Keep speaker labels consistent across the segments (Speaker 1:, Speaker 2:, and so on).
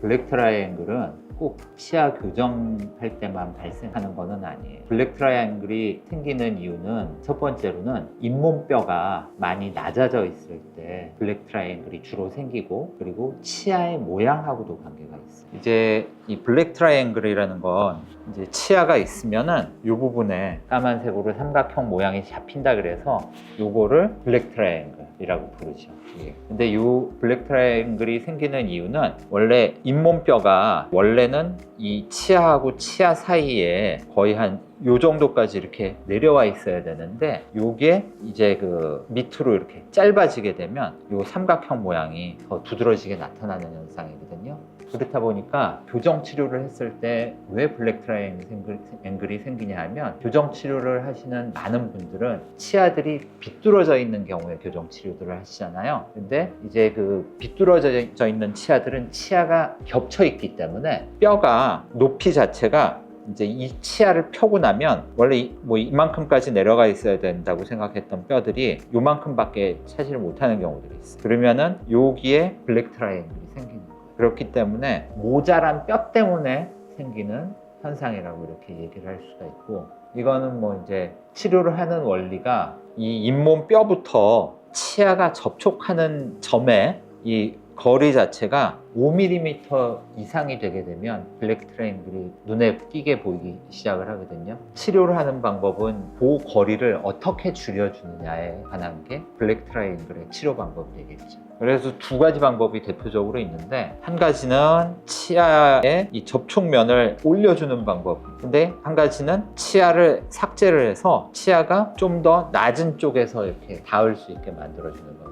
Speaker 1: 블랙 트라이앵글은 꼭 치아 교정할 때만 발생하는 것은 아니에요. 블랙 트라이앵글이 생기는 이유는 첫 번째로는 잇몸뼈가 많이 낮아져 있을 때 블랙 트라이앵글이 주로 생기고, 그리고 치아의 모양하고도 관계가 있어요. 이제 이 블랙 트라이앵글이라는 건 이제 치아가 있으면은 이 부분에 까만색으로 삼각형 모양이 잡힌다 그래서 요거를 블랙 트라이앵글이라고 부르죠. 예. 근데 이 블랙 트라이앵글이 생기는 이유는 원래 잇몸뼈가 원래는 이 치아하고 치아 사이에 거의 한 요 정도까지 이렇게 내려와 있어야 되는데, 요게 이제 그 밑으로 이렇게 짧아지게 되면 요 삼각형 모양이 더 두드러지게 나타나는 현상이거든요. 그렇다 보니까 교정 치료를 했을 때 왜 블랙 트라이앵글이 생기냐 하면, 교정 치료를 하시는 많은 분들은 치아들이 비뚤어져 있는 경우에 교정 치료들을 하시잖아요. 근데 이제 그 비뚤어져 있는 치아들은 치아가 겹쳐 있기 때문에 뼈가 높이 자체가 이제 이 치아를 펴고 나면 원래 뭐 이만큼까지 내려가 있어야 된다고 생각했던 뼈들이 요만큼밖에 차지를 못하는 경우들이 있어요. 그러면은 여기에 블랙 트라이앵글이 생기는 거예요. 그렇기 때문에 모자란 뼈 때문에 생기는 현상이라고 이렇게 얘기를 할 수가 있고, 이거는 뭐 이제 치료를 하는 원리가 이 잇몸 뼈부터 치아가 접촉하는 점에 이 거리 자체가 5mm 이상이 되게 되면 블랙 트라이앵글이 눈에 띄게 보이기 시작을 하거든요. 치료를 하는 방법은 그 거리를 어떻게 줄여주느냐에 관한 게 블랙 트라이앵글의 치료 방법이 되겠죠. 그래서 두 가지 방법이 대표적으로 있는데, 한 가지는 치아의 이 접촉면을 올려주는 방법, 근데 한 가지는 치아를 삭제를 해서 치아가 좀 더 낮은 쪽에서 이렇게 닿을 수 있게 만들어주는 방법.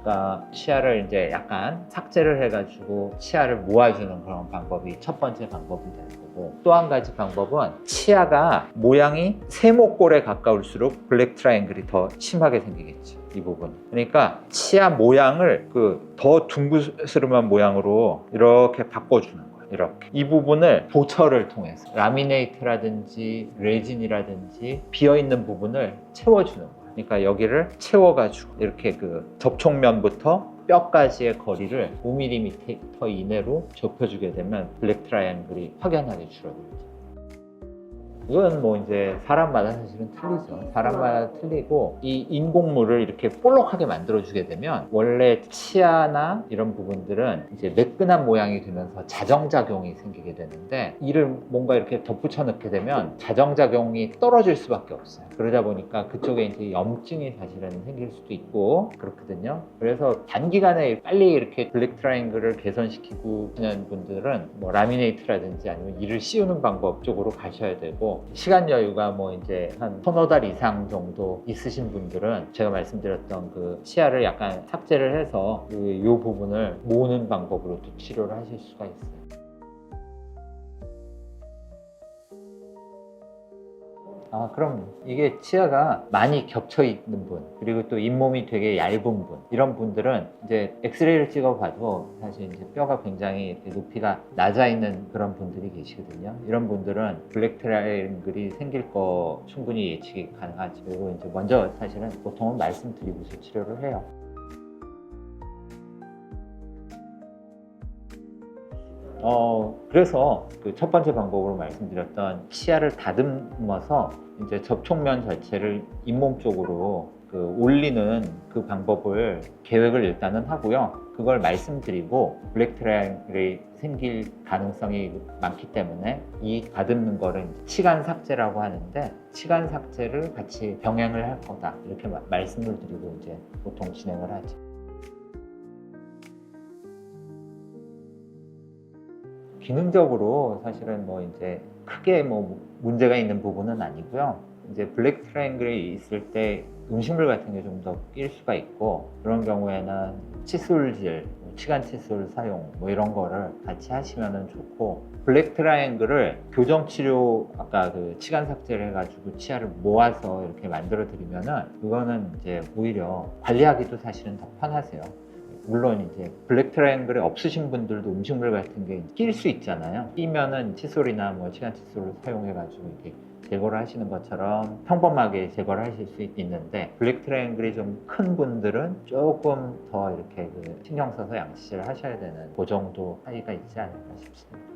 Speaker 1: 그러니까 치아를 이제 약간 삭제를 해가지고 치아를 모아주는 그런 방법이 첫 번째 방법이 되는 거고, 또 한 가지 방법은 치아가 모양이 세모꼴에 가까울수록 블랙 트라이앵글이 더 심하게 생기겠죠. 이 부분. 그러니까 치아 모양을 그 더 둥그스름한 모양으로 이렇게 바꿔주는 거예요. 이렇게. 이 부분을 도처를 통해서 라미네이트라든지 레진이라든지 비어있는 부분을 채워주는 거예요. 그러니까 여기를 채워가지고 이렇게 그 접촉면부터 뼈까지의 거리를 5mm 이내로 좁혀주게 되면 블랙 트라이앵글이 확연하게 줄어들죠. 이건 뭐 이제 사람마다 사실은 틀리죠. 사람마다 틀리고, 이 인공물을 이렇게 볼록하게 만들어주게 되면 원래 치아나 이런 부분들은 이제 매끈한 모양이 되면서 자정작용이 생기게 되는데, 이를 뭔가 이렇게 덧붙여 넣게 되면 자정작용이 떨어질 수밖에 없어요. 그러다 보니까 그쪽에 이제 염증이 사실은 생길 수도 있고 그렇거든요. 그래서 단기간에 빨리 이렇게 블랙 트라이앵글을 개선시키고 하는 분들은 뭐 라미네이트라든지 아니면 이를 씌우는 방법 쪽으로 가셔야 되고, 시간 여유가 뭐 이제 한 서너 달 이상 정도 있으신 분들은 제가 말씀드렸던 그 치아를 약간 삭제를 해서 이 부분을 모으는 방법으로 또 치료를 하실 수가 있어요. 그럼 이게 치아가 많이 겹쳐 있는 분, 그리고 또 잇몸이 되게 얇은 분, 이런 분들은 이제 엑스레이를 찍어 봐도 사실 이제 뼈가 굉장히 이렇게 높이가 낮아 있는 그런 분들이 계시거든요. 이런 분들은 블랙 트라이앵글이 생길 거 충분히 예측이 가능하죠. 그리고 이제 먼저 사실은 보통은 말씀드리고서 치료를 해요. 그래서 그 첫 번째 방법으로 말씀드렸던 치아를 다듬어서 이제 접촉면 자체를 잇몸 쪽으로 그 올리는 그 방법을 계획을 일단은 하고요. 그걸 말씀드리고, 블랙 트라이앵글이 생길 가능성이 많기 때문에 이 다듬는 거를 치간 삭제라고 하는데, 치간 삭제를 같이 병행을 할 거다, 이렇게 말씀을 드리고 이제 보통 진행을 하죠. 기능적으로 사실은 뭐 이제 크게 뭐 문제가 있는 부분은 아니고요. 이제 블랙 트라이앵글이 있을 때 음식물 같은 게 좀 더 낄 수가 있고, 그런 경우에는 칫솔질, 치간 칫솔 사용 뭐 이런 거를 같이 하시면 좋고, 블랙 트라이앵글을 교정 치료, 아까 그 치간 삭제를 해가지고 치아를 모아서 이렇게 만들어 드리면은 그거는 이제 오히려 관리하기도 사실은 더 편하세요. 물론 이제 블랙 트라이앵글이 없으신 분들도 음식물 같은 게 낄 수 있잖아요. 끼면은 칫솔이나 뭐 치간 칫솔을 사용해 가지고 이렇게 제거를 하시는 것처럼 평범하게 제거를 하실 수 있는데, 블랙 트라이앵글이 좀 큰 분들은 조금 더 이렇게 신경 써서 양치질을 하셔야 되는 그 정도 차이가 있지 않을까 싶습니다.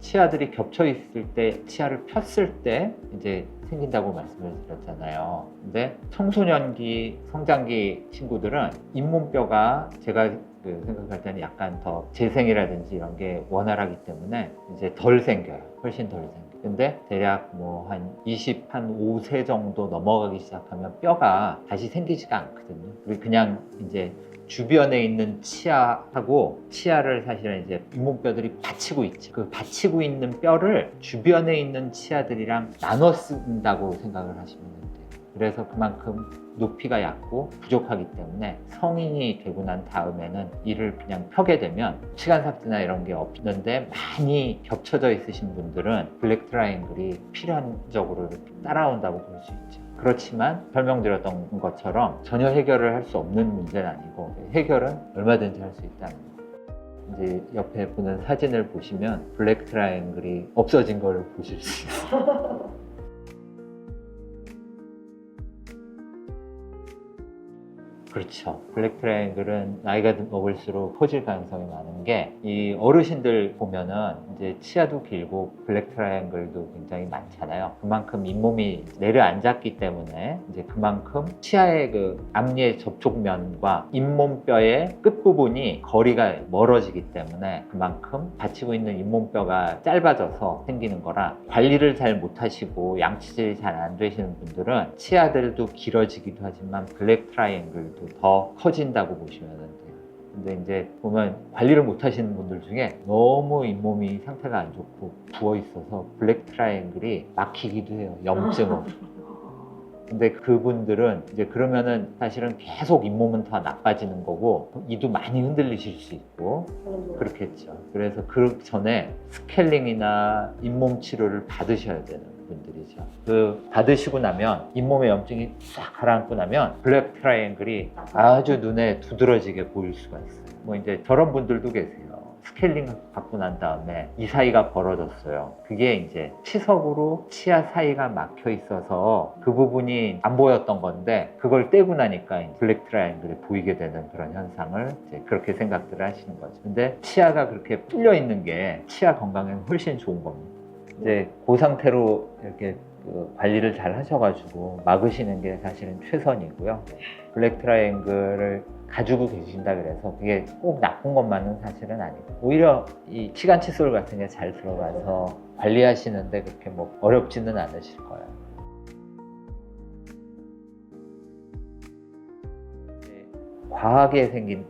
Speaker 1: 치아들이 겹쳐 있을 때, 치아를 폈을 때 이제 생긴다고 말씀을 드렸잖아요. 근데 청소년기, 성장기 친구들은 잇몸뼈가 제가 생각할 때는 약간 더 재생이라든지 이런 게 원활하기 때문에 이제 덜 생겨요. 훨씬 덜 생겨요. 근데 대략 뭐 한 5세 정도 넘어가기 시작하면 뼈가 다시 생기지가 않거든요. 그냥 이제 주변에 있는 치아하고 치아를 사실은 이제 잇몸뼈들이 받치고 있죠. 그 받치고 있는 뼈를 주변에 있는 치아들이랑 나눠 쓴다고 생각을 하시면 돼요. 그래서 그만큼 높이가 얕고 부족하기 때문에 성인이 되고 난 다음에는 이를 그냥 펴게 되면 시간 삭제나 이런 게 없는데, 많이 겹쳐져 있으신 분들은 블랙 트라이앵글이 필연적으로 이렇게 따라온다고 볼 수 있죠. 그렇지만 설명드렸던 것처럼 전혀 해결을 할 수 없는 문제는 아니고, 해결은 얼마든지 할 수 있다는 거. 이제 옆에 보는 사진을 보시면 블랙 트라이앵글이 없어진 걸 보실 수 있어요. 그렇죠. 블랙 트라이앵글은 나이가 먹을수록 커질 가능성이 많은 게, 이 어르신들 보면은 이제 치아도 길고 블랙 트라이앵글도 굉장히 많잖아요. 그만큼 잇몸이 내려앉았기 때문에 이제 그만큼 치아의 그 앞니의 접촉면과 잇몸뼈의 끝부분이 거리가 멀어지기 때문에 그만큼 받치고 있는 잇몸뼈가 짧아져서 생기는 거라, 관리를 잘 못하시고 양치질이 잘 안 되시는 분들은 치아들도 길어지기도 하지만 블랙 트라이앵글도 더 커진다고 보시면 돼요. 근데 이제 보면 관리를 못 하시는 분들 중에 너무 잇몸이 상태가 안 좋고 부어 있어서 블랙 트라이앵글이 막히기도 해요. 염증으로. 근데 그분들은 이제 그러면은 사실은 계속 잇몸은 더 나빠지는 거고, 이도 많이 흔들리실 수 있고 그렇겠죠. 그래서 그 전에 스케일링이나 잇몸 치료를 받으셔야 되는 분들이죠. 그 받으시고 나면 잇몸의 염증이 싹 가라앉고 나면 블랙 트라이앵글이 아주 눈에 두드러지게 보일 수가 있어요. 뭐 이제 저런 분들도 계세요. 스케일링 받고 난 다음에 이 사이가 벌어졌어요. 그게 이제 치석으로 치아 사이가 막혀 있어서 그 부분이 안 보였던 건데, 그걸 떼고 나니까 블랙 트라이앵글이 보이게 되는 그런 현상을 이제 그렇게 생각들을 하시는 거죠. 근데 치아가 그렇게 뚫려 있는 게 치아 건강에 훨씬 좋은 겁니다. 이제 그 상태로 이렇게 관리를 잘 하셔가지고 막으시는 게 사실은 최선이고요. 블랙 트라이앵글을 가지고 계신다 그래서 그게 꼭 나쁜 것만은 사실은 아니고, 오히려 이 치간 칫솔 같은 게 잘 들어가서 관리하시는데 그렇게 뭐 어렵지는 않으실 거예요. 과하게 생긴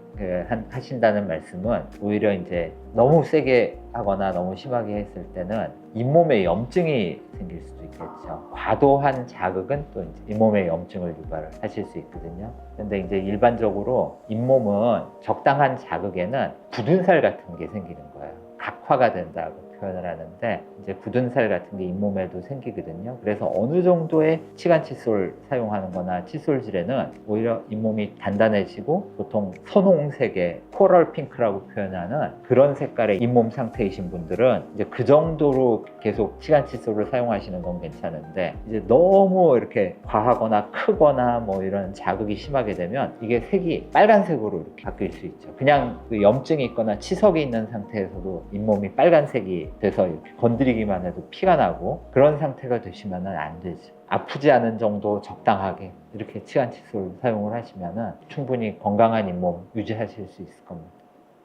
Speaker 1: 하신다는 말씀은 오히려 이제 너무 세게 하거나 너무 심하게 했을 때는 잇몸에 염증이 생길 수도 있겠죠. 과도한 자극은 또 이제 잇몸에 염증을 유발을 하실 수 있거든요. 근데 이제 일반적으로 잇몸은 적당한 자극에는 굳은 살 같은 게 생기는 거예요. 각화가 된다고 표현을 하는데, 이제 굳은 살 같은 게 잇몸에도 생기거든요. 그래서 어느 정도의 치간 칫솔 사용하는 거나 칫솔질에는 오히려 잇몸이 단단해지고, 보통 선홍색의 코럴 핑크라고 표현하는 그런 색깔의 잇몸 상태이신 분들은 이제 그 정도로 계속 치간 칫솔을 사용하시는 건 괜찮은데, 이제 너무 이렇게 과하거나 크거나 뭐 이런 자극이 심하게 되면 이게 색이 빨간색으로 이렇게 바뀔 수 있죠. 그냥 그 염증이 있거나 치석이 있는 상태에서도 잇몸이 빨간색이 돼서 이렇게 건드리기만 해도 피가 나고, 그런 상태가 되시면 안 되죠. 아프지 않은 정도 적당하게 이렇게 치간 칫솔 사용을 하시면 충분히 건강한 잇몸 유지하실 수 있을 겁니다.